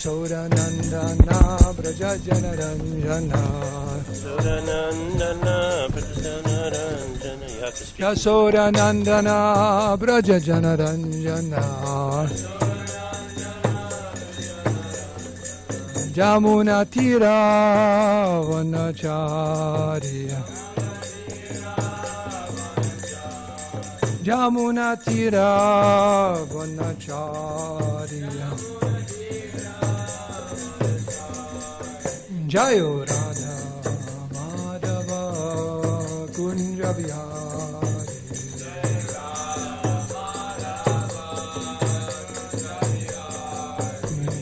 Yasodanandana Braja Janaranjana Yasodanandana Braja Janaranjana Jamuna Tira Vanacharya Jamuna Tira Vanacharya Jayo Radha Madhava Kunja Vihari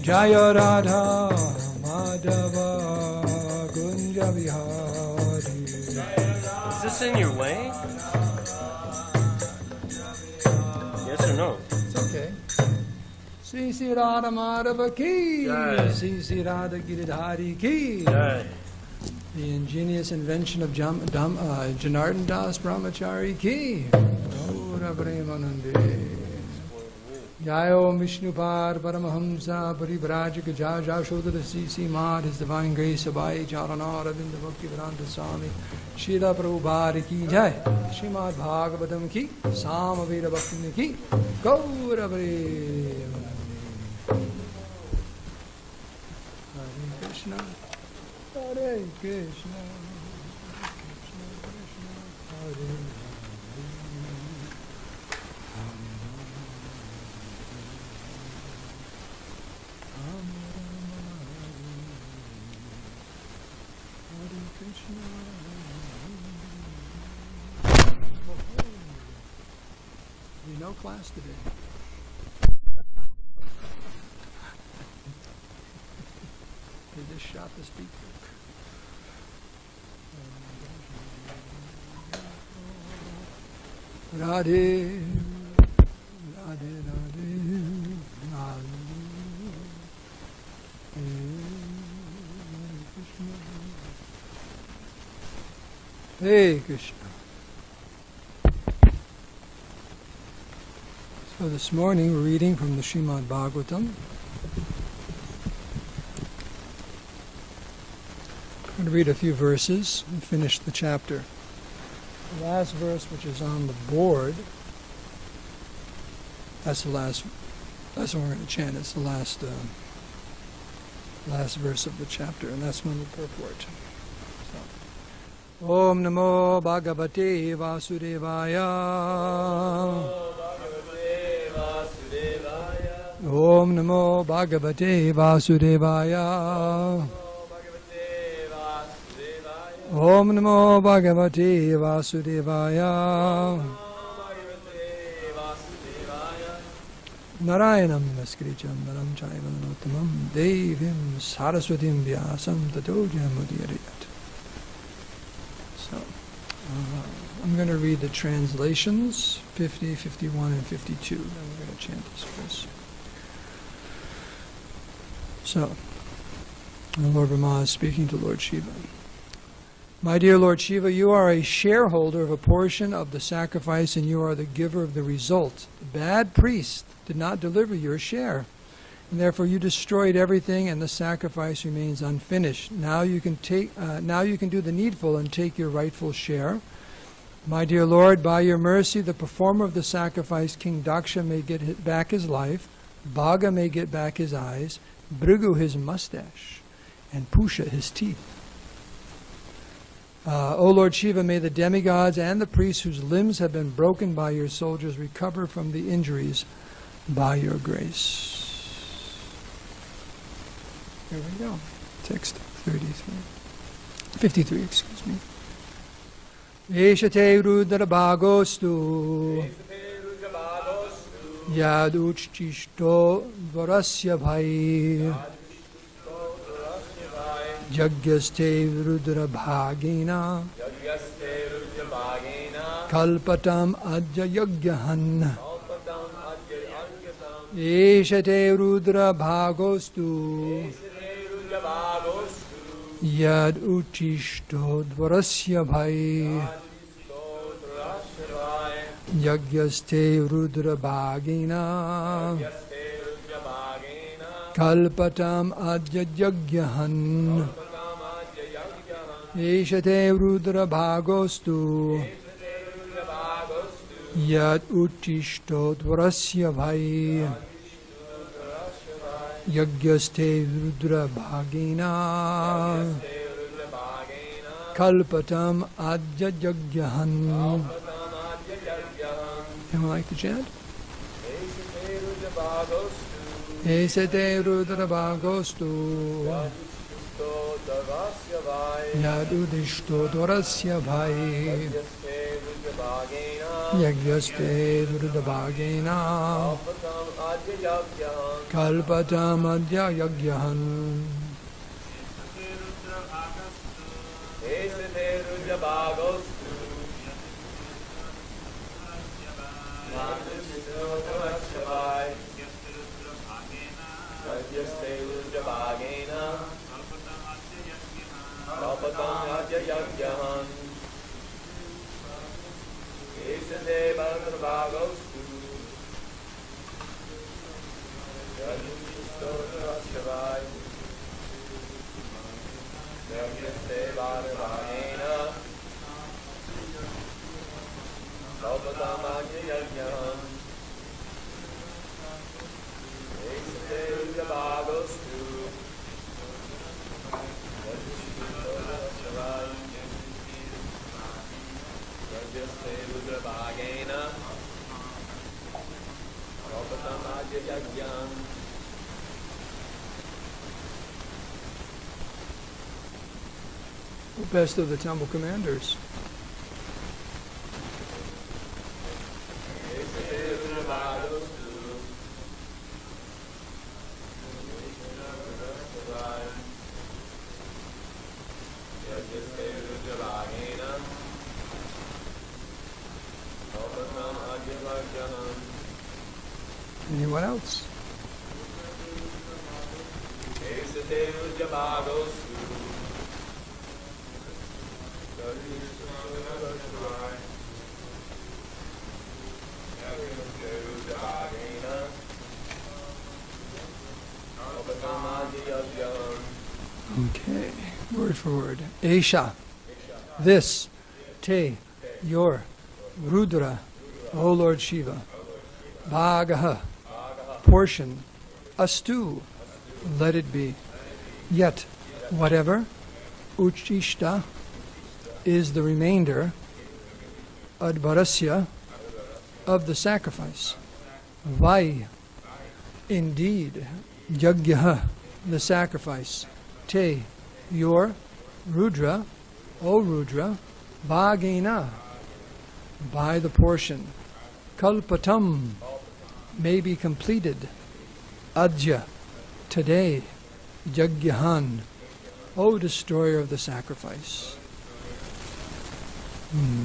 Jayo Radha Madhava Kunja Vihari. Is this in your way? Yes or no? It's okay. Sri Radha Madhava ki, Sri Radha Giridhari ki. Jai. The ingenious invention of Janardhan Das Brahmachari ki. Gaura Premanande. Jayo Vishnupad Paramahamsa Parivrajika Jaja Shodhara Sisi Mad, His Divine Grace Abai Charana Ravinda Bhakti Vedanta Swami Srila Prabhupada ki Jai. Srimad Bhagavatam ki, Samaveda Bhakti ki. Gaura Premanande. Hare Krishna, Hare Krishna, Krishna Krishna, Hare Hare, Hare Hare Krishna. No class today. They just shot the speaker. Radhe, Radhe, Radhe, Radhe, Hare Krishna. So this morning we're reading from the Srimad Bhagavatam. I'm going to read a few verses and finish the chapter. The last verse, which is on the board, that's the last. That's what we're going to chant. It's the last verse of the chapter, and that's when we purport. So, Om Namo Bhagavate Vasudevaya. Om Namo Bhagavate Vasudevaya. Om Namo Bhagavate Vasudevaya. Narayanam Naskricham Naram Chaivanottamam Devim Saraswatim Vyasam Tato Jamudiriyat. So, I'm going to read the translations, 50, 51, and 52. Then we're going to chant this verse. So, Lord Brahma is speaking to Lord Shiva. My dear Lord Shiva, you are a shareholder of a portion of the sacrifice and you are the giver of the result. The bad priest did not deliver your share, and therefore you destroyed everything and the sacrifice remains unfinished. Now you can do the needful and take your rightful share. My dear Lord, by your mercy, the performer of the sacrifice, King Daksha, may get back his life, Bhaga may get back his eyes, Bhrigu his mustache, and Pusha his teeth. O Lord Shiva, may the demigods and the priests whose limbs have been broken by your soldiers recover from the injuries by your grace. Here we go. Text 53, excuse me. Eshate rudra bhagostu yad uchchishto varasya bhai Jagyaste Rudra Bhagina Kalpatam Adya Yagyahan Eshate Rudra Bhagostu Yad Uchishto Dvarasya Bhai Jagyaste Rudra Bhagina Kalpatam adya yagyahan Eshate rudra bhagostu Yat uchishto dvarasya bhai Yagyaste rudra bhagina Kalpatam adya yagyahan. Anyone like to chant? Esate rudra bhagostu Yadudishto dvarasya bhai Yagyaste rudra bhagina Kalpatam adya yagyahan. Best of the temple commanders. Anyone else? Okay, word for word. Esha, this, te, your, Rudra, O Lord Shiva, Bhagaha, portion, astu, let it be. Yet, whatever, uchishta, is the remainder, advarasya, of the sacrifice. Vai, indeed, yagyaha, the sacrifice. Te, your, Rudra, O Rudra, bhagena, by the portion. Kalpatam, may be completed. Adya, today. Yagyahan, O destroyer of the sacrifice.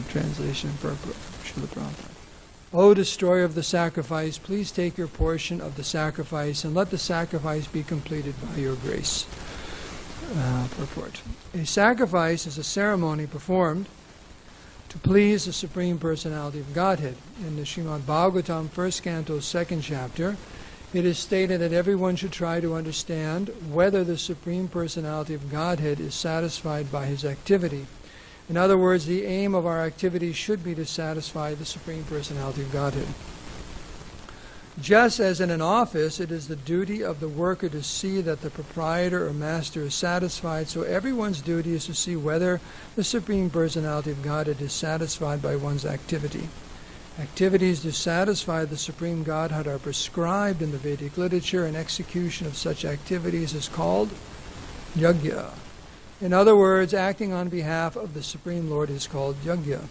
Translation for Srila Prabhupada. O destroyer of the sacrifice, please take your portion of the sacrifice and let the sacrifice be completed by your grace. Purport. A sacrifice is a ceremony performed to please the Supreme Personality of Godhead. In the srimadbhagavatam, 1st canto, 2nd chapter, it is stated that everyone should try to understand whether the Supreme Personality of Godhead is satisfied by his activity. In other words, the aim of our activity should be to satisfy the Supreme Personality of Godhead. Just as in an office, it is the duty of the worker to see that the proprietor or master is satisfied, so everyone's duty is to see whether the Supreme Personality of Godhead is satisfied by one's activity. Activities to satisfy the Supreme Godhead are prescribed in the Vedic literature, and execution of such activities is called yajna. In other words, acting on behalf of the Supreme Lord is called yajna.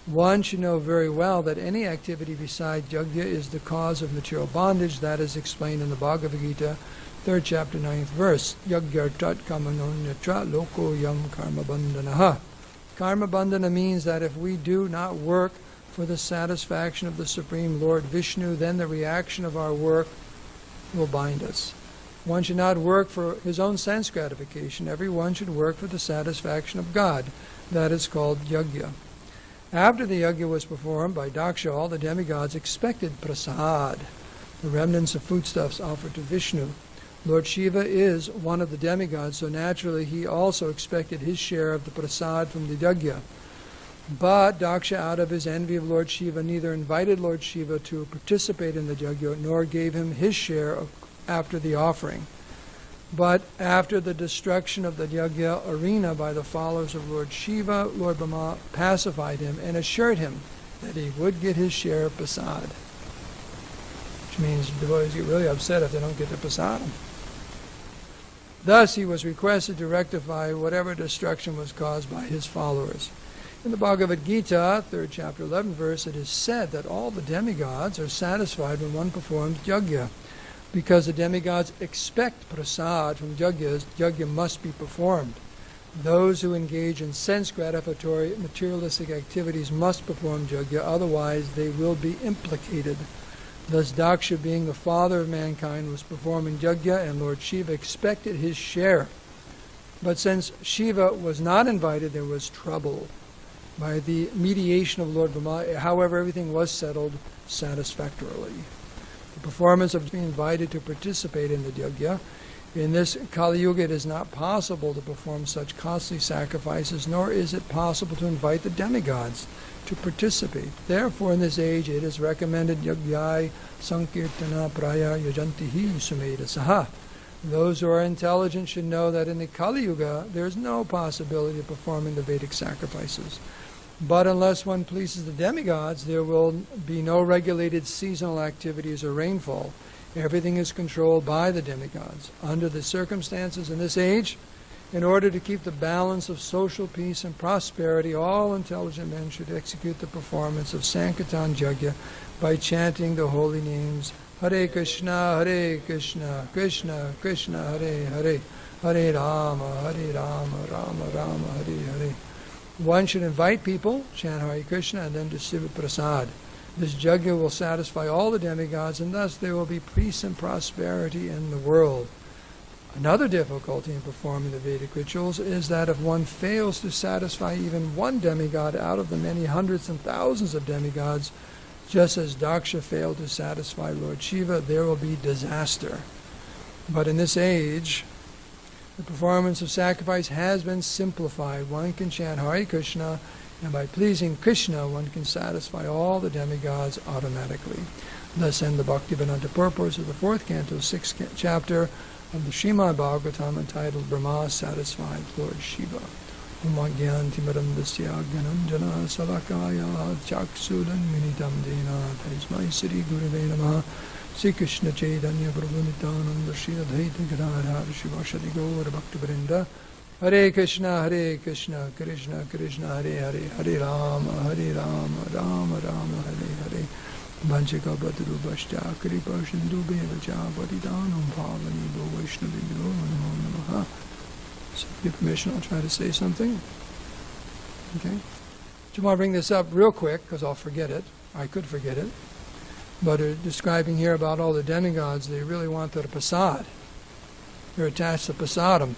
One should know very well that any activity beside yajna is the cause of material bondage. That is explained in the Bhagavad Gita, 3rd chapter, 9th verse. Yagyartat kamanonyatra loko yam karma bandhanaha. Karma bandhana means that if we do not work for the satisfaction of the Supreme Lord Vishnu, then the reaction of our work will bind us. One should not work for his own sense gratification. Everyone should work for the satisfaction of God. That is called yajna. After the yajna was performed by Daksha, all the demigods expected prasad, the remnants of foodstuffs offered to Vishnu. Lord Shiva is one of the demigods, so naturally he also expected his share of the prasad from the yajna. But Daksha, out of his envy of Lord Shiva, neither invited Lord Shiva to participate in the yajna, nor gave him his share after the offering. But after the destruction of the yajna arena by the followers of Lord Shiva, Lord Brahma pacified him and assured him that he would get his share of prasad. Which means devotees get really upset if they don't get the prasadam. Thus he was requested to rectify whatever destruction was caused by his followers. In the Bhagavad Gita, 3rd chapter, 11th verse, it is said that all the demigods are satisfied when one performs yajna. Because the demigods expect prasad from yajnas, yajna must be performed. Those who engage in sense-gratificatory materialistic activities must perform yajna, otherwise they will be implicated. Thus Daksha, being the father of mankind, was performing yajna, and Lord Shiva expected his share. But since Shiva was not invited, there was trouble. By the mediation of Lord Brahma, however, everything was settled satisfactorily. The performance of being invited to participate in the yajna. In this Kali Yuga, it is not possible to perform such costly sacrifices, nor is it possible to invite the demigods to participate. Therefore, in this age, it is recommended yajnai sankirtana praya yajantihi sumeda saha. Those who are intelligent should know that in the Kali Yuga, there is no possibility of performing the Vedic sacrifices. But unless one pleases the demigods, there will be no regulated seasonal activities or rainfall. Everything is controlled by the demigods. Under the circumstances in this age, in order to keep the balance of social peace and prosperity, all intelligent men should execute the performance of Sankirtan Yajna by chanting the holy names Hare Krishna, Krishna Krishna, Hare Hare, Hare Rama, Rama Rama, Hare Hare. One should invite people, chant Hare Krishna, and then distribute prasad. This yajna will satisfy all the demigods, and thus there will be peace and prosperity in the world. Another difficulty in performing the Vedic rituals is that if one fails to satisfy even one demigod out of the many hundreds and thousands of demigods, just as Daksha failed to satisfy Lord Shiva, there will be disaster. But in this age, the performance of sacrifice has been simplified. One can chant Hare Krishna, and by pleasing Krishna, one can satisfy all the demigods automatically. Thus end the Bhaktivedanta purpose of the 4th canto, 6th chapter of the Srimad Bhagavatam, entitled Brahma Satisfied Lord Shiva. Om Agyantimaram Dasya Gyananjana Salakaya Chaksudan Minitam Dena Taismai Sri Gurave Namaha Sri Krishna Chaitanya Prabhu Nityananda Shri Advaita Gadadhar Shivashadi Gaur Bhaktivinoda Hare Krishna Krishna Krishna Hare Hare Hare Rama Rama Rama Hare Hare Vanchika Badru Bhashya Kripa Shindu Bevacha Vadidanam Bhavani Bho Vaishnavi Namo Namaha. So with your permission, I'll try to say something. Okay? Just want to bring this up real quick, because I'll forget it. I could forget it. But describing here about all the demigods, they really want the prasad. They're attached to prasadam.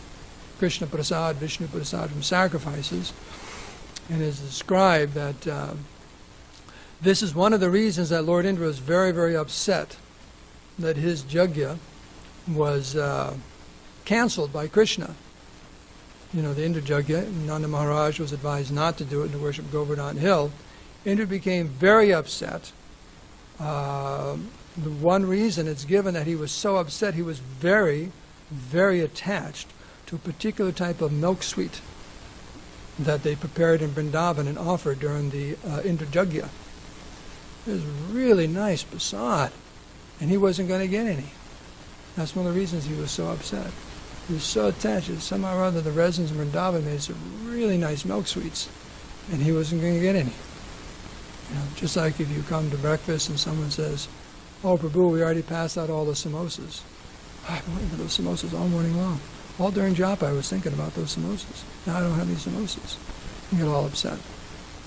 Krishna prasad, Vishnu prasad from sacrifices. And it is described that this is one of the reasons that Lord Indra was very, very upset that his yajna was canceled by Krishna. You know, the Indra yajna, Nanda Maharaj was advised not to do it, to worship Govardhan Hill. Indra became very upset. The one reason it's given that he was so upset, he was very, very attached to a particular type of milk sweet that they prepared in Vrindavan and offered during the Indra yajna. It was really nice prasad, and he wasn't going to get any. That's one of the reasons he was so upset. He was so attached that somehow or other the residents of Vrindavan made some really nice milk sweets, and he wasn't going to get any. You know, just like if you come to breakfast and someone says, "Oh, Prabhu, we already passed out all the samosas." I've been waiting for those samosas all morning long. All during japa I was thinking about those samosas. Now I don't have any samosas. You get all upset.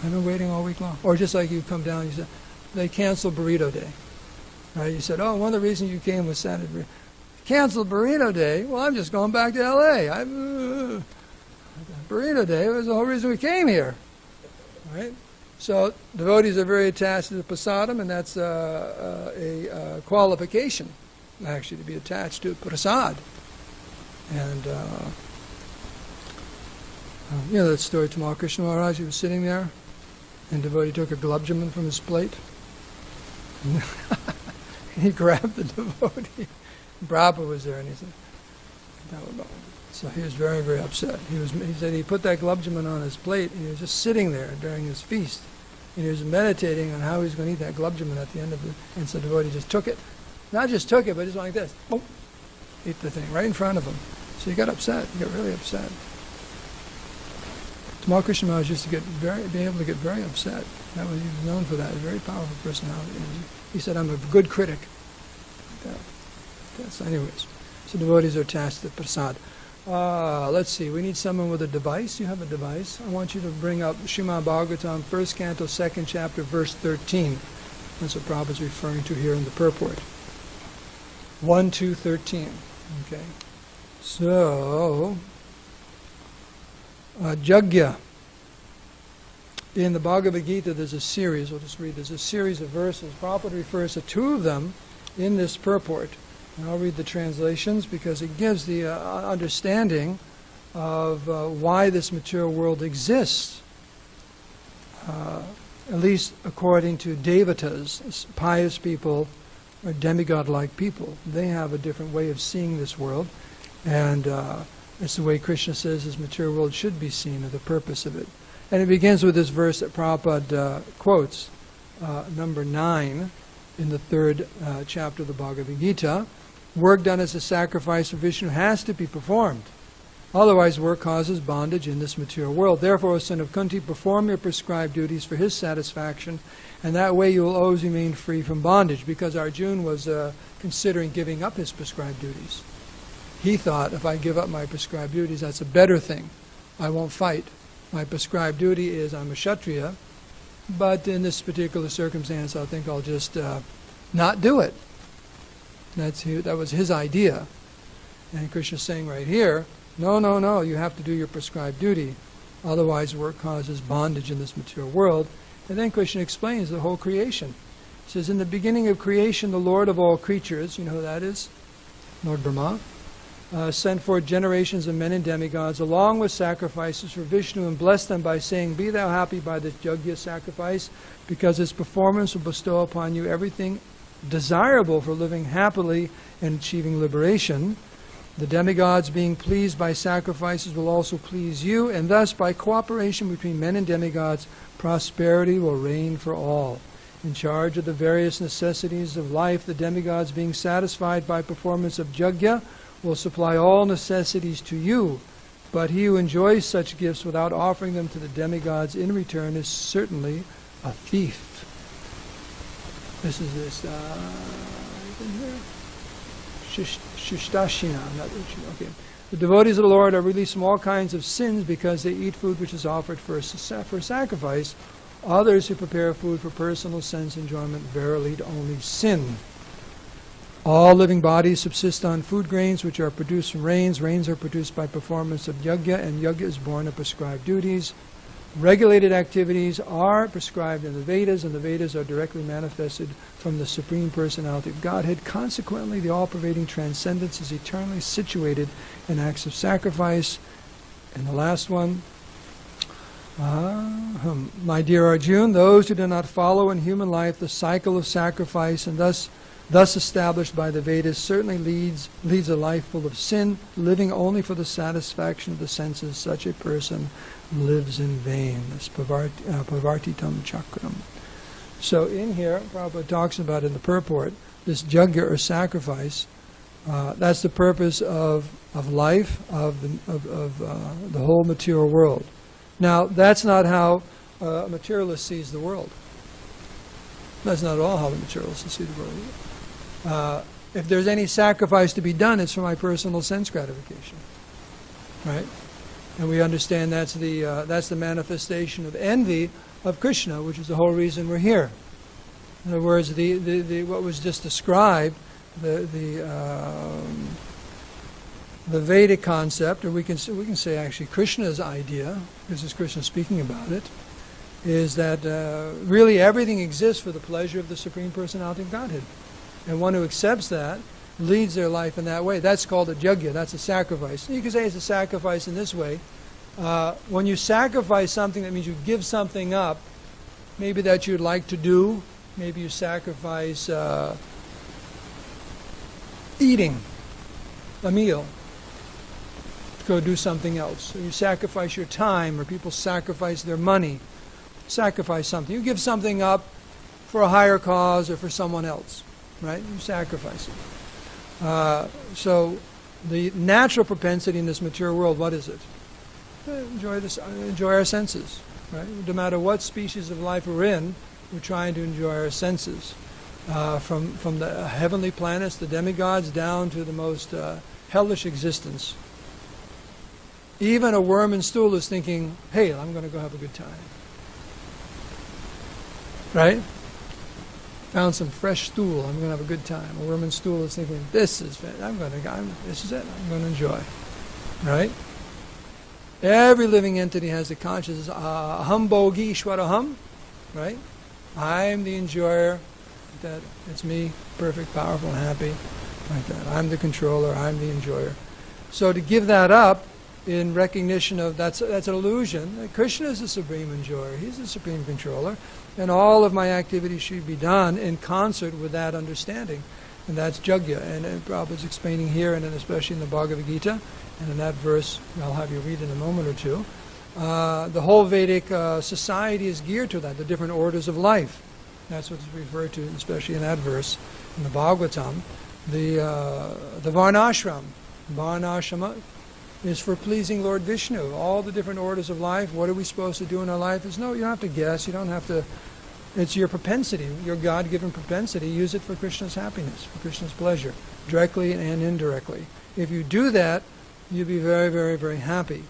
I've been waiting all week long. Or just like you come down and you say, they canceled burrito day. Right? You said, "Oh, one of the reasons you came was Saturday." Canceled burrito day? Well, I'm just going back to L.A. Burrito day was the whole reason we came here. Right? So devotees are very attached to the prasadam, and that's a qualification actually to be attached to prasad. And, you know that story, Tamal Krishna Maharaj, he was sitting there, and devotee took a gulab-jamun from his plate. And he grabbed the devotee. Prabhu was there, and he said, so he was very, very upset. He said he put that gulab-jamun on his plate, and he was just sitting there during his feast. And he was meditating on how he was going to eat that gulab-jamun at the end of it. And so the devotee just took it. Not just took it, but just went like this. Boom! Ate the thing right in front of him. So he got upset. He got really upset. Tamal Krishna Maharaj used to be able to get very upset. He was known for that. A very powerful personality. And he said, "I'm a good critic." Like that. So anyways, so devotees are attached to prasad. Let's see. We need someone with a device. You have a device. I want you to bring up Srimad Bhagavatam, 1st Canto, 2nd Chapter, verse 13. That's what Prabhu is referring to here in the purport. 1, 2, 13. Okay. So, Jagya. In the Bhagavad Gita, there's a series. We'll just read. There's a series of verses. Prabhupada refers to 2 of them in this purport. And I'll read the translations because it gives the understanding of why this material world exists. At least according to devatas, pious people, or demigod-like people. They have a different way of seeing this world. And it's the way Krishna says this material world should be seen, or the purpose of it. And it begins with this verse that Prabhupada quotes, number 9, in the 3rd chapter of the Bhagavad Gita. Work done as a sacrifice for Vishnu has to be performed. Otherwise, work causes bondage in this material world. Therefore, O son of Kunti, perform your prescribed duties for his satisfaction, and that way you will always remain free from bondage. Because Arjuna was considering giving up his prescribed duties. He thought, if I give up my prescribed duties, that's a better thing. I won't fight. My prescribed duty is I'm a Kshatriya, but in this particular circumstance, I think I'll just not do it. That was his idea. And Krishna's saying right here, no, you have to do your prescribed duty. Otherwise, work causes bondage in this material world. And then Krishna explains the whole creation. He says, in the beginning of creation, the Lord of all creatures, you know who that is? Lord Brahma. Sent forth generations of men and demigods, along with sacrifices for Vishnu, and blessed them by saying, be thou happy by this Yajna sacrifice, because its performance will bestow upon you everything desirable for living happily and achieving liberation. The demigods, being pleased by sacrifices, will also please you, and thus by cooperation between men and demigods, prosperity will reign for all. In charge of the various necessities of life, the demigods, being satisfied by performance of Yajna, will supply all necessities to you, but he who enjoys such gifts without offering them to the demigods in return is certainly a thief. This is this, Shishtashina. Okay. The devotees of the Lord are released from all kinds of sins because they eat food which is offered for sacrifice. Others who prepare food for personal sense enjoyment verily only sin. All living bodies subsist on food grains which are produced from rains. Rains are produced by performance of Yajna, and Yajna is born of prescribed duties. Regulated activities are prescribed in the Vedas, and the Vedas are directly manifested from the Supreme Personality of Godhead. Consequently, the all-pervading transcendence is eternally situated in acts of sacrifice. And the last one, my dear Arjuna, those who do not follow in human life the cycle of sacrifice and thus established by the Vedas certainly leads a life full of sin, living only for the satisfaction of the senses. Such a person lives in vain. This pavartitam chakram. So in here, Prabhupada talks about in the purport, this yajna or sacrifice, that's the purpose of life, of the whole material world. Now, that's not how a materialist sees the world. That's not at all how the materialists see the world. If there's any sacrifice to be done, it's for my personal sense gratification, right? And we understand that's the manifestation of envy of Krishna, which is the whole reason we're here. In other words, the what was just described, the Vedic concept, or we can say actually Krishna's idea, this is Krishna speaking about it, is that really everything exists for the pleasure of the Supreme Personality of Godhead. And one who accepts that leads their life in that way. That's called a yajna. That's a sacrifice. You can say it's a sacrifice in this way. When you sacrifice something, that means you give something up, maybe that you'd like to do. Maybe you sacrifice eating a meal to go do something else. Or you sacrifice your time, or people sacrifice their money. Sacrifice something. You give something up for a higher cause or for someone else, right? You sacrifice it. So the natural propensity in this material world, what is it? Enjoy our senses, right? No matter what species of life we're in, we're trying to enjoy our senses. From the heavenly planets, the demigods, down to the most hellish existence. Even a worm in stool is thinking, hey, I'm going to go have a good time. Right? Found some fresh stool, I'm going to have a good time. A worm in stool is thinking, this is it, this is it, I'm going to enjoy. Right? Every living entity has the consciousness, aham bhogi ishwaraham, right? I'm the enjoyer, that it's me, perfect, powerful, and happy, like that. I'm the controller, I'm the enjoyer. So to give that up in recognition of that's an illusion. Krishna is the supreme enjoyer, he's the supreme controller, and all of my activities should be done in concert with that understanding. And that's yajna. And Prabhupada is explaining here, and especially in the Bhagavad Gita, and in that verse I'll have you read in a moment or two, the whole Vedic society is geared to that, the different orders of life. That's what's referred to, especially in that verse, in the Bhagavatam. The Varnashram. Varnashrama is for pleasing Lord Vishnu. All the different orders of life, what are we supposed to do in our life? You don't have to guess, you don't have to, it's your propensity, your God-given propensity. Use it for Krishna's happiness, for Krishna's pleasure, directly and indirectly. If you do that, you'll be very, very, very happy.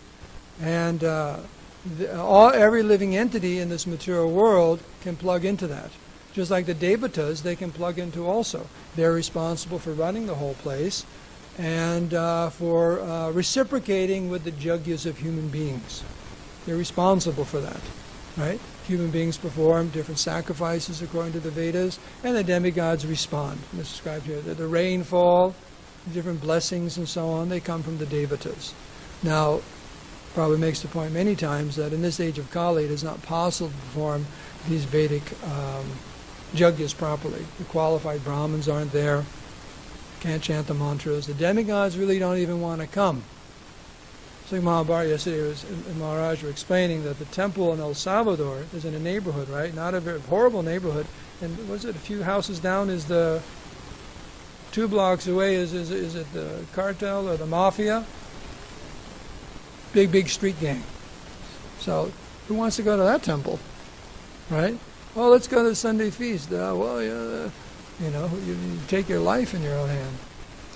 And every living entity in this material world can plug into that. Just like the devatas, they can plug into also. They're responsible for running the whole place and for reciprocating with the yajnas of human beings. They're responsible for that, right? Human beings perform different sacrifices according to the Vedas, and the demigods respond. It's described here that the rainfall, the different blessings and so on, they come from the devatas. Now, Prabhupada makes the point many times that in this age of Kali, it is not possible to perform these Vedic yajnas properly. The qualified Brahmins aren't there, can't chant the mantras. The demigods really don't even want to come. So Mahabharata yesterday Maharaj were explaining that the temple in El Salvador is in a neighborhood, right? Not a very horrible neighborhood. And was it a few houses down is the 2 blocks away is it the cartel or the mafia? Big street gang. So who wants to go to that temple, right? Well, let's go to the Sunday feast. You take your life in your own hand.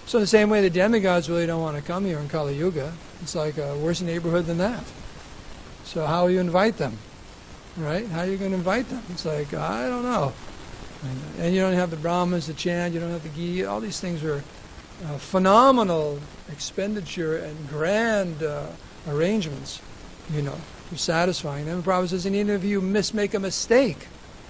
So the same way the demigods really don't want to come here in Kali Yuga. It's like a worse neighborhood than that. So how will you invite them, right? How are you going to invite them? It's like, I don't know. And you don't have the Brahmins to chant, you don't have the ghee. All these things are phenomenal expenditure and grand arrangements, for satisfying them. The Prabhupada says, and even if you make a mistake,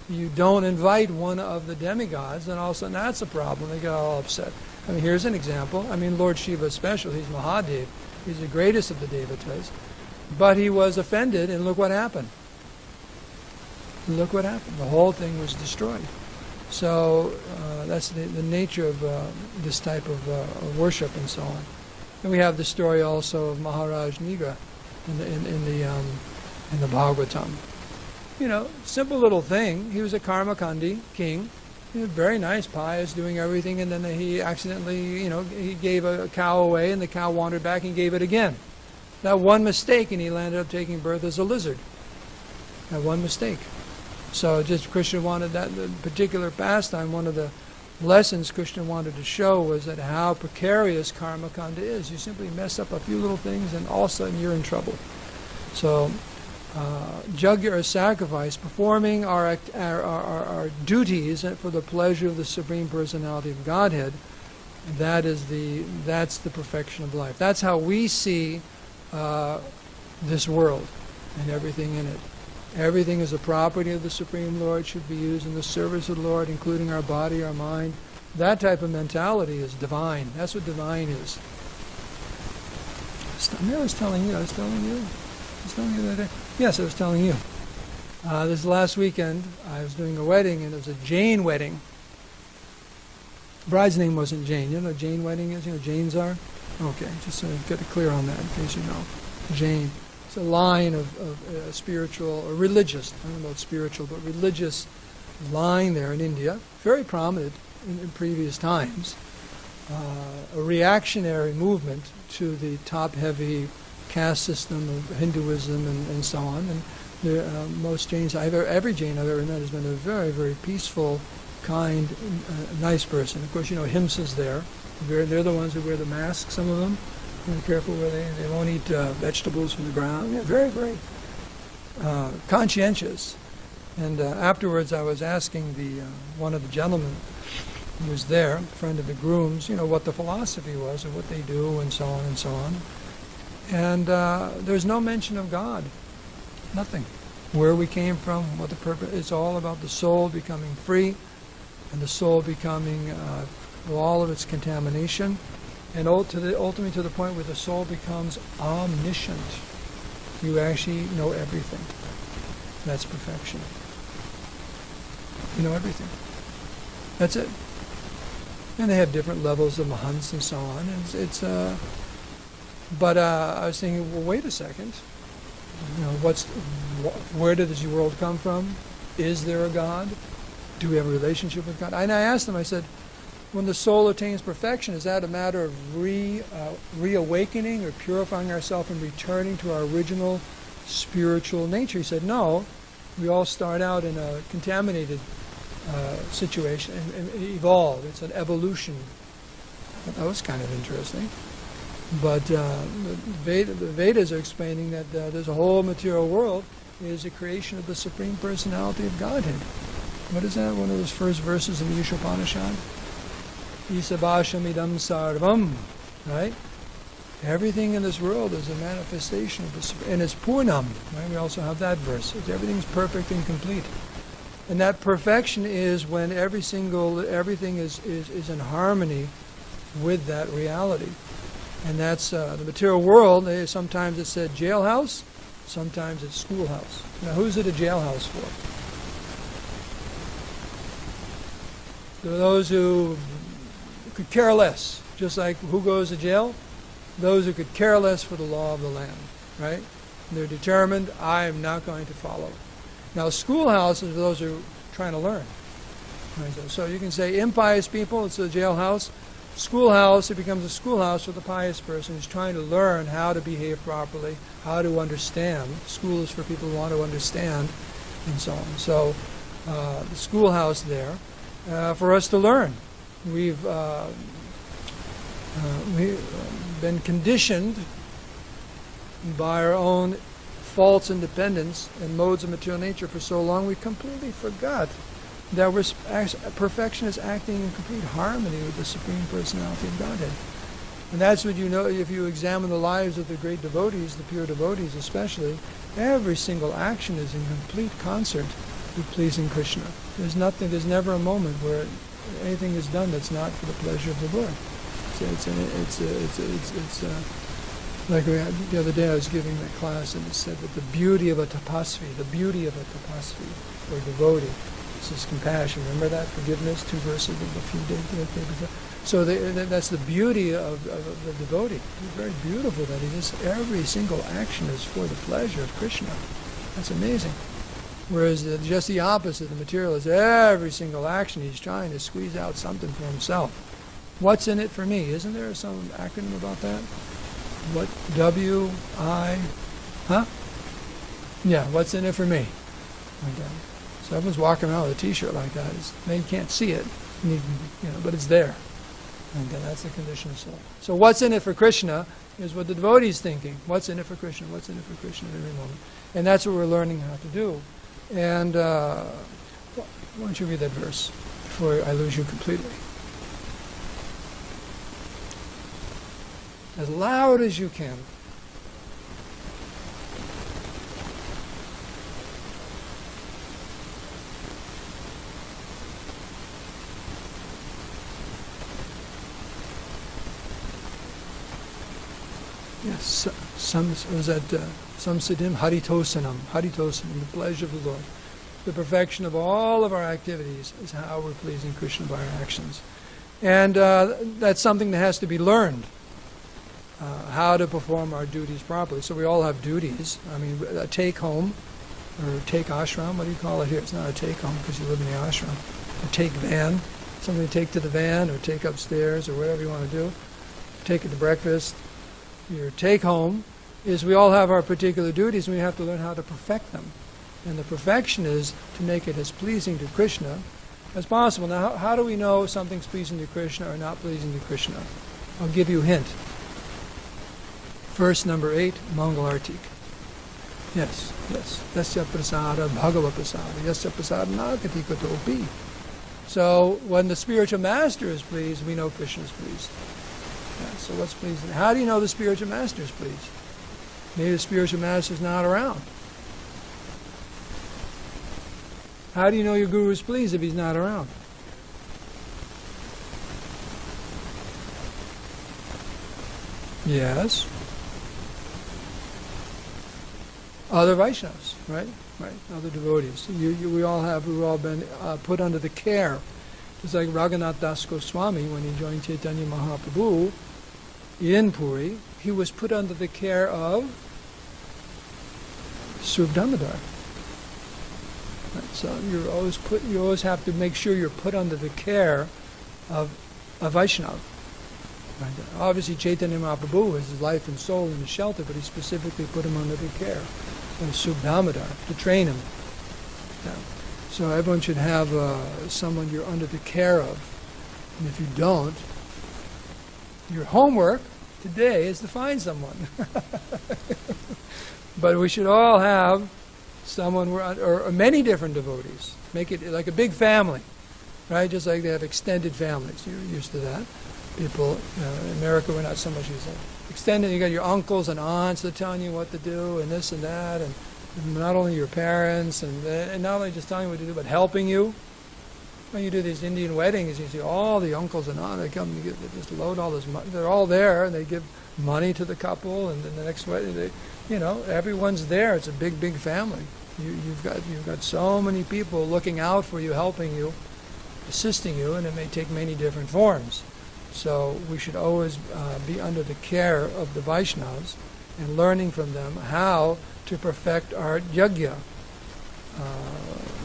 you don't invite one of the demigods, then all of a sudden that's a problem. They get all upset. I mean, here's an example. I mean, Lord Shiva especially, he's Mahadev. He's the greatest of the devatas. But he was offended, and look what happened. Look what happened. The whole thing was destroyed. So that's the nature of this type of worship and so on. And we have the story also of Maharaj Nigra in the Bhagavatam. Simple little thing. He was a Karmakandi king. He was very nice, pious, doing everything, and then he accidentally, he gave a cow away, and the cow wandered back and gave it again. That one mistake, and he landed up taking birth as a lizard. That one mistake. So just Krishna wanted that particular pastime. One of the lessons Krishna wanted to show was that how precarious Karmakanda is. You simply mess up a few little things, and all of a sudden you're in trouble. So yajna or sacrifice, performing our duties for the pleasure of the Supreme Personality of Godhead, that's the perfection of life. That's how we see this world and everything in it. Everything is a property of the Supreme Lord, should be used in the service of the Lord, including our body, our mind, That type of mentality is divine. That's what divine is. I was telling you that day. Yes, I was telling you. This last weekend, I was doing a wedding, and it was a Jain wedding. The bride's name wasn't Jane. You know what Jain wedding is? You know what Jains are? Okay, just so get it clear on that in case you know. Jain. It's a line of spiritual or religious, I don't know about spiritual, but religious line there in India, very prominent in previous times. A reactionary movement to the top-heavy caste system of Hinduism and so on. And most Jains, every Jain I've ever met has been a very, very peaceful, kind, nice person. Of course, you know, Himsa's there. They're the ones who wear the mask, some of them. Be careful where they won't eat vegetables from the ground. Yeah, very, very conscientious. And afterwards, I was asking one of the gentlemen who was there, a friend of the groom's, you know, what the philosophy was and what they do and so on and so on. And there's no mention of God. Nothing. Where we came from, what the purpose. It's all about the soul becoming free and the soul becoming all of its contamination, and ultimately to the point where the soul becomes omniscient. You actually know everything. That's perfection. You know everything. That's it. And they have different levels of mahants and so on. And but I was thinking, well, wait a second. You know, where did this world come from? Is there a God? Do we have a relationship with God? And I asked them, I said, when the soul attains perfection, is that a matter of reawakening or purifying ourselves and returning to our original spiritual nature? He said, no. We all start out in a contaminated situation and evolve. It's an evolution. That was kind of interesting. But the Vedas are explaining that there's a whole material world is a creation of the Supreme Personality of Godhead. What is that? One of those first verses in the Upanishad? Isabhashamidam sarvam, right? Everything in this world is a manifestation of the Supreme, and it's Purnam, right? We also have that verse. Everything's perfect and complete. And that perfection is when everything is in harmony with that reality. And that's the material world. Sometimes it's said jailhouse, sometimes it's schoolhouse. Now, who's it a jailhouse for? There are those who could care less, just like who goes to jail? Those who could care less for the law of the land, right? And they're determined, I am not going to follow. Now, schoolhouse is for those who are trying to learn. Right? So you can say impious people, it's a jailhouse. Schoolhouse, it becomes a schoolhouse for the pious person who's trying to learn how to behave properly, how to understand. School is for people who want to understand, and so on. So the schoolhouse there for us to learn. We've been conditioned by our own false independence and modes of material nature for so long we completely forgot that perfection is acting in complete harmony with the Supreme Personality of Godhead. And that's what you know if you examine the lives of the great devotees, the pure devotees especially. Every single action is in complete concert with pleasing Krishna. There's never a moment where anything is done that's not for the pleasure of the Lord. It's like the other day I was giving a class and it said that the beauty of a tapasvi or devotee, this is compassion. Remember that? Forgiveness, 2 verses of a few days before. So that's the beauty of the devotee. It's very beautiful that every single action is for the pleasure of Krishna. That's amazing. Whereas just the opposite, the materialist, every single action he's trying to squeeze out something for himself. What's in it for me? Isn't there some acronym about that? What? W-I... Huh? Yeah, what's in it for me? Okay. So everyone's walking around with a T-shirt like that. They can't see it, but it's there. And that's the condition of soul. So what's in it for Krishna is what the devotee is thinking. What's in it for Krishna? What's in it for Krishna at every moment? And that's what we're learning how to do. And why don't you read that verse before I lose you completely? As loud as you can. Yes, some was that samsiddhim haritosanam, haritosanam, the pleasure of the Lord. The perfection of all of our activities is how we're pleasing Krishna by our actions. And that's something that has to be learned, how to perform our duties properly. So we all have duties. I mean, a take-home, or take ashram, what do you call it here? It's not a take-home because you live in the ashram. A take van, something to take to the van, or take upstairs, or whatever you want to do. Take it to breakfast. Your take-home is we all have our particular duties, and we have to learn how to perfect them. And the perfection is to make it as pleasing to Krishna as possible. Now, how do we know something's pleasing to Krishna or not pleasing to Krishna? I'll give you a hint. Verse number 8, Mangalartik. Yes. Yasya prasada bhagava prasada. Yasya prasada nagati katopi. So, when the spiritual master is pleased, we know Krishna is pleased. Yeah, so what's pleasing? How do you know the spiritual master is pleased? Maybe the spiritual master is not around. How do you know your guru is pleased if he's not around? Yes. Other Vaishnavas, right? Right. Other devotees. We've all been put under the care. Just like Raghunath Das Goswami, when he joined Chaitanya Mahaprabhu in Puri, he was put under the care of Srila Damodar. Right, so you always have to make sure you're put under the care of a Vaishnava. Right? Obviously, Chaitanya Mahaprabhu is his life and soul in the shelter, but he specifically put him under the care of Srila Damodar to train him. Yeah. So everyone should have someone you're under the care of, and if you don't, your homework today is to find someone. But we should all have someone or many different devotees. Make it like a big family, right? Just like they have extended families. You're used to that. People in America, we're not so much used to that. Extended, you got your uncles and aunts that are telling you what to do and this and that, and not only your parents, and not only just telling you what to do, but helping you. When you do these Indian weddings, you see all the uncles and aunts, they come and they just load all this money. They're all there, and they give money to the couple, and then the next wedding, everyone's there. It's a big, big family. You've got so many people looking out for you, helping you, assisting you, and it may take many different forms. So we should always be under the care of the Vaishnavas and learning from them how to perfect our yajna,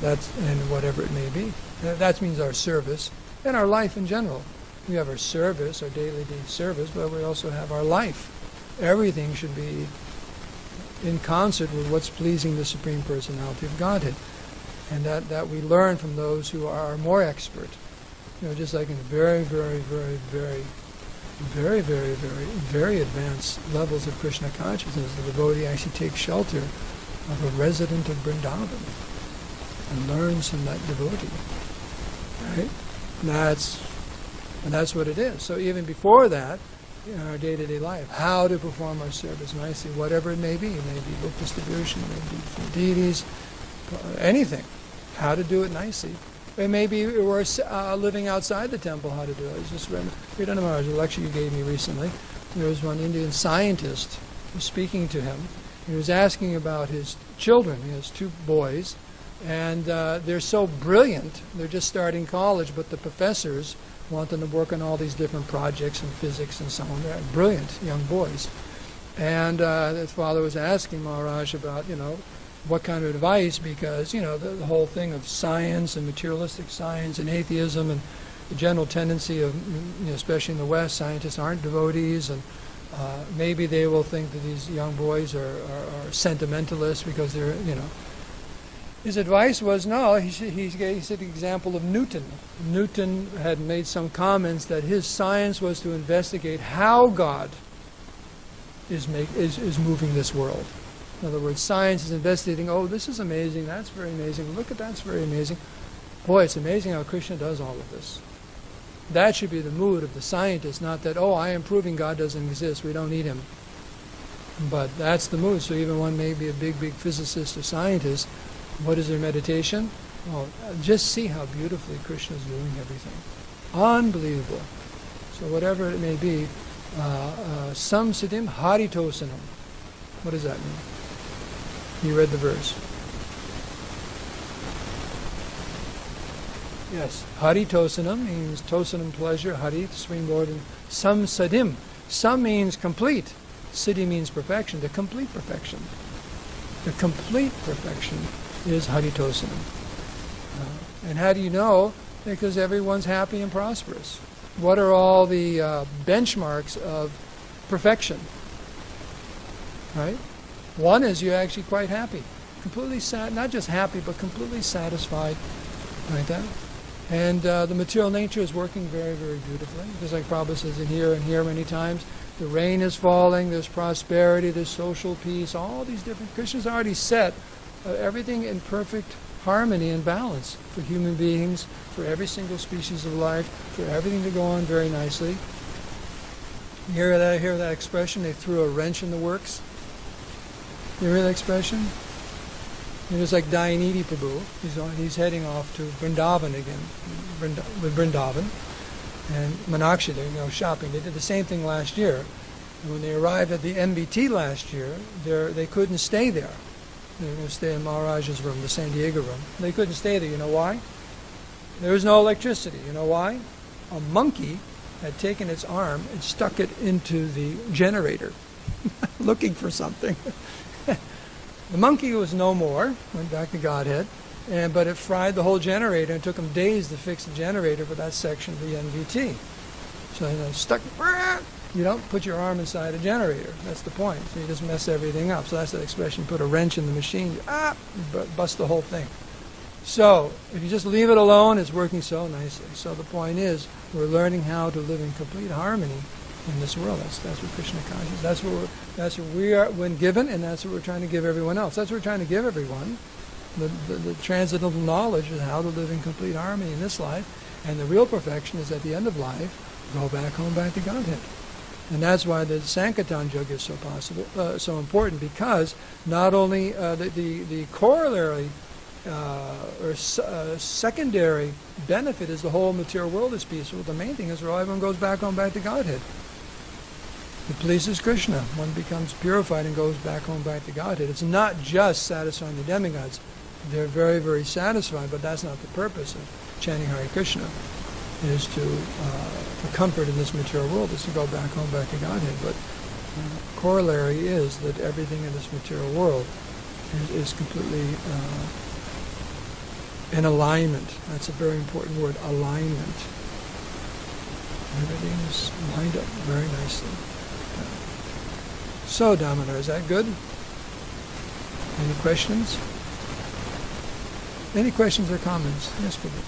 and whatever it may be. That means our service and our life in general. We have our service, our daily service, but we also have our life. Everything should be in concert with what's pleasing the Supreme Personality of Godhead. And that we learn from those who are more expert. Just like in very, very, very, very, very, very, very, very advanced levels of Krishna consciousness, the devotee actually takes shelter of a resident of Vrindavan and learns from that devotee. Right? And that's what it is. So even before that, in our day-to-day life, how to perform our service nicely, whatever it may be. It may be book distribution, it may be for deities, anything. How to do it nicely. It may be we're living outside the temple, how to do it. I just read a lecture you gave me recently. There was one Indian scientist who was speaking to him. He was asking about his children. He has 2 boys, and they're so brilliant. They're just starting college, but the professors want them to work on all these different projects in physics and so on. They're brilliant young boys. And his father was asking Maharaj about, what kind of advice, because, the whole thing of science and materialistic science and atheism and the general tendency of, especially in the West, scientists aren't devotees, and maybe they will think that these young boys are sentimentalists because they're, His advice was, no, he said the example of Newton. Newton had made some comments that his science was to investigate how God is moving this world. In other words, science is investigating, this is amazing, that's very amazing, look at that's very amazing. Boy, it's amazing how Krishna does all of this. That should be the mood of the scientist, not that, I am proving God doesn't exist, we don't need him. But that's the mood. So even one may be a big, big physicist or scientist. What is their meditation? Just see how beautifully Krishna is doing everything. Unbelievable. So whatever it may be, Samsiddhim haritosanam. What does that mean? You read the verse. Yes, haritosanam means tosanam, pleasure, hari, the Supreme Lord, and samsadim. Sam means complete. Siddhi means perfection, the complete perfection. The complete perfection is haritosanam. And how do you know? Because everyone's happy and prosperous. What are all the benchmarks of perfection? Right? One is you're actually quite happy. Completely not just happy, but completely satisfied. Like that. And the material nature is working very, very beautifully. Just like Prabhu says in here and here many times, the rain is falling, there's prosperity, there's social peace, all these different... Krishna's already set everything in perfect harmony and balance for human beings, for every single species of life, for everything to go on very nicely. You hear that expression, they threw a wrench in the works? You hear that expression? It was like Dayanidhi Prabhu. He's heading off to Vrindavan again, with Vrindavan. And Meenakshi, they're shopping. They did the same thing last year. And when they arrived at the MBT last year, they couldn't stay there. They were going to stay in Maharaja's room, the SanDiego room. They couldn't stay there. You know why? There was no electricity. You know why? A monkey had taken its arm and stuck it into the generator, looking for something. The monkey was no more, went back to Godhead, but it fried the whole generator and took them days to fix the generator for that section of the NVT. So stuck, you don't put your arm inside a generator. That's the point. So you just mess everything up. So that's the expression, put a wrench in the machine, bust the whole thing. So if you just leave it alone, it's working so nicely. So the point is, we're learning how to live in complete harmony in this world. That's what Krishna consciousness. That's what we are when given, and that's what we're trying to give everyone else. That's what we're trying to give everyone. The transcendental knowledge is how to live in complete harmony in this life, and the real perfection is at the end of life, go back home, back to Godhead. And that's why the Sankirtan Yoga is so important, because not only the corollary secondary benefit is the whole material world is peaceful. The main thing is everyone goes back home, back to Godhead. It pleases Krishna. One becomes purified and goes back home, back to Godhead. It's not just satisfying the demigods. They're very, very satisfied, but that's not the purpose of chanting Hare Krishna. It is to, for comfort in this material world, is to go back home, back to Godhead. But corollary is that everything in this material world is completely in alignment. That's a very important word, alignment. Everything is lined up very nicely. So, Damodar, is that good? Any questions? Any questions or comments? Yes, Prabhu.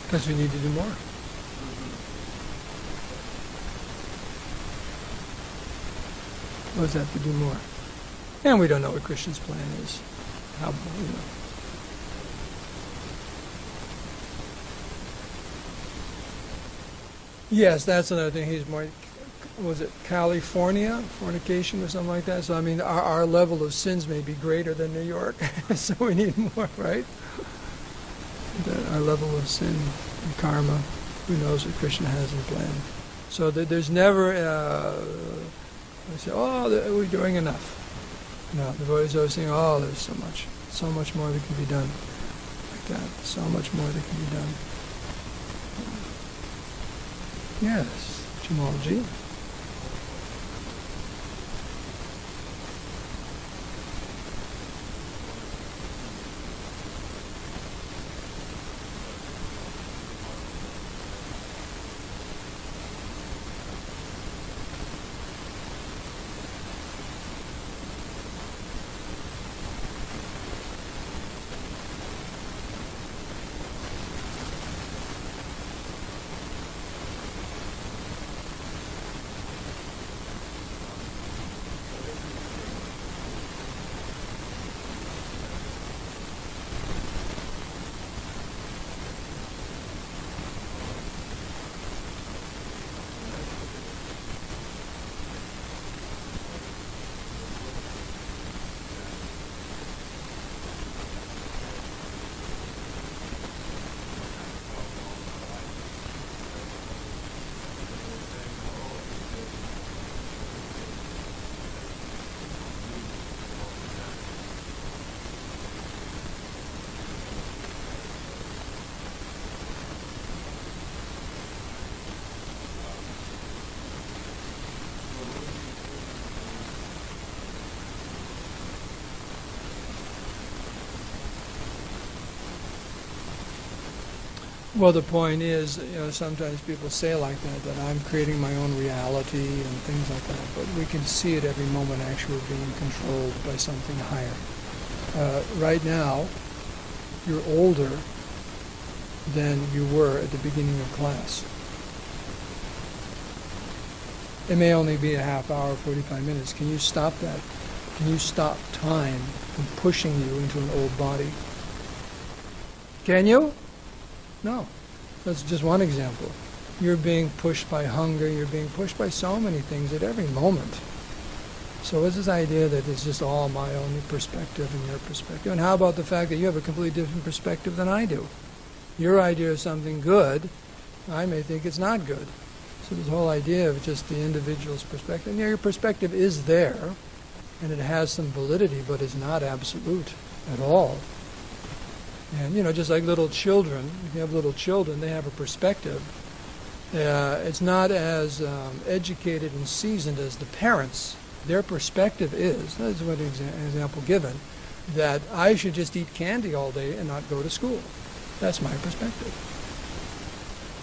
Because we need to do more. What does that to do more? And we don't know what Krishna's plan is. How, Yes, that's another thing. He's more, was it California, fornication or something like that? So, I mean, our level of sins may be greater than New York. So we need more, right? Our level of sin and karma, who knows what Krishna has in plan. So there's never, I say, we're doing enough. No, the devotees always saying, there's so much more that can be done. Like that, so much more that can be done. Yes, Jamalji. Well, the point is, sometimes people say like that I'm creating my own reality and things like that, but we can see it every moment actually being controlled by something higher. Right now, you're older than you were at the beginning of class. It may only be a half hour, 45 minutes. Can you stop that? Can you stop time from pushing you into an old body? Can you? No. That's just one example. You're being pushed by hunger. You're being pushed by so many things at every moment. So what's this idea that it's just all my own perspective and your perspective? And how about the fact that you have a completely different perspective than I do? Your idea of something good, I may think it's not good. So this whole idea of just the individual's perspective, your perspective is there, and it has some validity, but it's not absolute at all. And, just like little children, if you have little children, they have a perspective. It's not as educated and seasoned as the parents. Their perspective is, that's one example given, that I should just eat candy all day and not go to school. That's my perspective.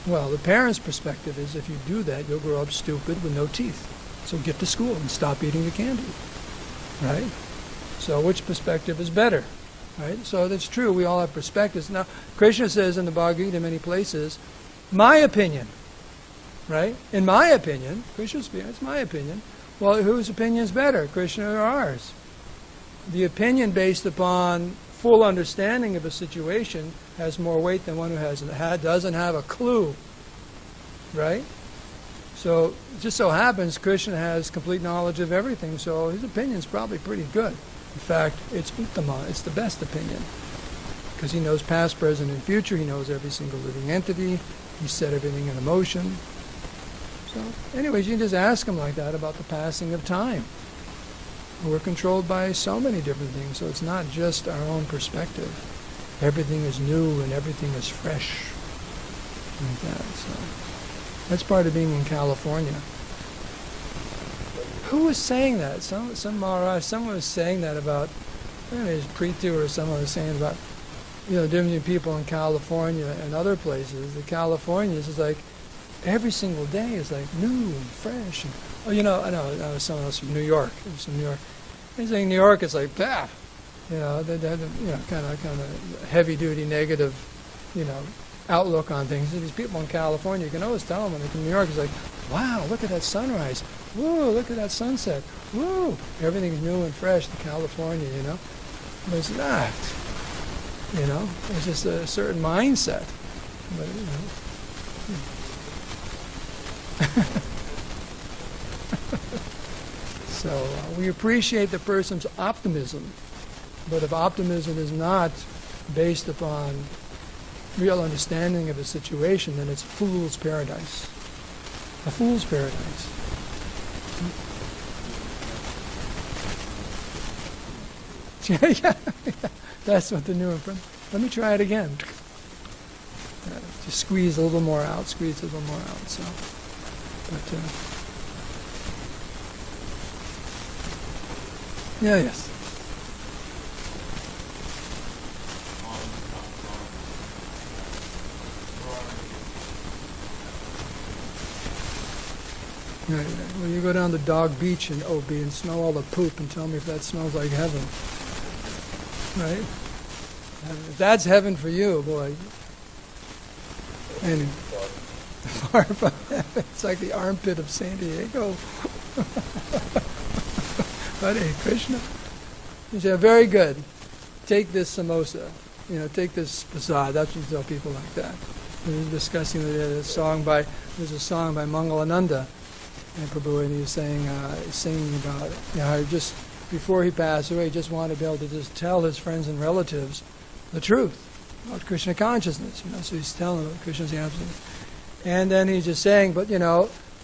Well, the parent's perspective is if you do that, you'll grow up stupid with no teeth. So get to school and stop eating the candy. Right? So which perspective is better? Right? So that's true. We all have perspectives. Now, Krishna says in the Bhagavad Gita in many places, my opinion. Right? In my opinion, Krishna's opinion, it's my opinion. Well, whose opinion is better, Krishna or ours? The opinion based upon full understanding of a situation has more weight than one who doesn't have a clue. Right? So it just so happens Krishna has complete knowledge of everything, so his opinion is probably pretty good. In fact, it's uttama, it's the best opinion. Because he knows past, present, and future. He knows every single living entity. He set everything in motion. So anyways, you can just ask him like that about the passing of time. We're controlled by so many different things, so it's not just our own perspective. Everything is new and everything is fresh. Like that. So that's part of being in California. Who was saying that? Some Maharaj, someone was saying that about, I don't know, it was Preetu or someone was saying about, different people in California and other places. The Californians is like, every single day is like new and fresh. And, I know someone else from New York. It was from New York. He's saying New York is like, bah, kind of heavy-duty negative, outlook on things. These people in California, you can always tell them when they come to New York, it's like, wow, look at that sunrise. Whoa, look at that sunset. Whoa, everything's new and fresh in California, But it's not, It's just a certain mindset. But, So we appreciate the person's optimism, but if optimism is not based upon real understanding of a situation, then it's fool's paradise. A fool's paradise. Yeah, that's what the new one. Let me try it again. Just squeeze a little more out. Squeeze a little more out. So, but yes. Right. Well, you go down to Dog Beach in OB and smell all the poop and tell me if that smells like heaven. Right? If that's heaven for you, boy. And far from heaven, it's like the armpit of SanDiego. Hare Krishna. He said, very good. Take this samosa. Take this prasad. That's what you tell people like that. We were discussing there's a song by Mangalananda. And Prabhu, and he was singing about how just before he passed away, he just wanted to be able to just tell his friends and relatives the truth about Krishna consciousness. So he's telling them Krishna's consciousness. And then he's just saying, but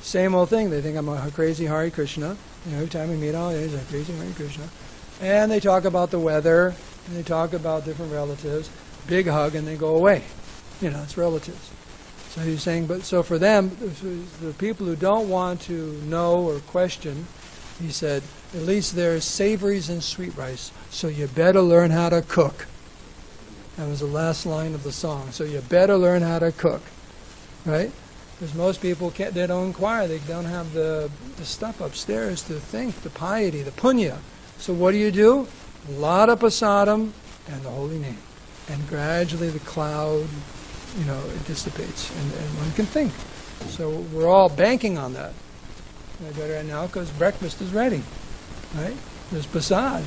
same old thing. They think I'm a crazy Hare Krishna. Every time we meet, he's a crazy Hare Krishna. And they talk about the weather, and they talk about different relatives, big hug, and they go away. It's relatives. So he's saying, but so for them, the people who don't want to know or question, he said, at least there's savories and sweet rice, so you better learn how to cook. That was the last line of the song. So you better learn how to cook, right? Because most people can't, they don't inquire. They don't have the stuff upstairs to think, the piety, the punya. So what do? A lot of prasadam and the holy name. And gradually the cloud, it dissipates. And one can think. So we're all banking on that. I got it right now because breakfast is ready, right? There's prasad.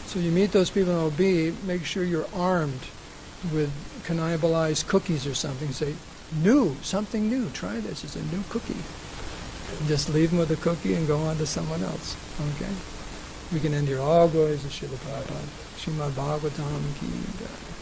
So you meet those people in OB, make sure you're armed with cannibalized cookies or something. Say, something new, try this, it's a new cookie. And just leave them with the cookie and go on to someone else, okay? We can end here. All glories to Srila Prabhupada. Srimadbhagavatam ki jai.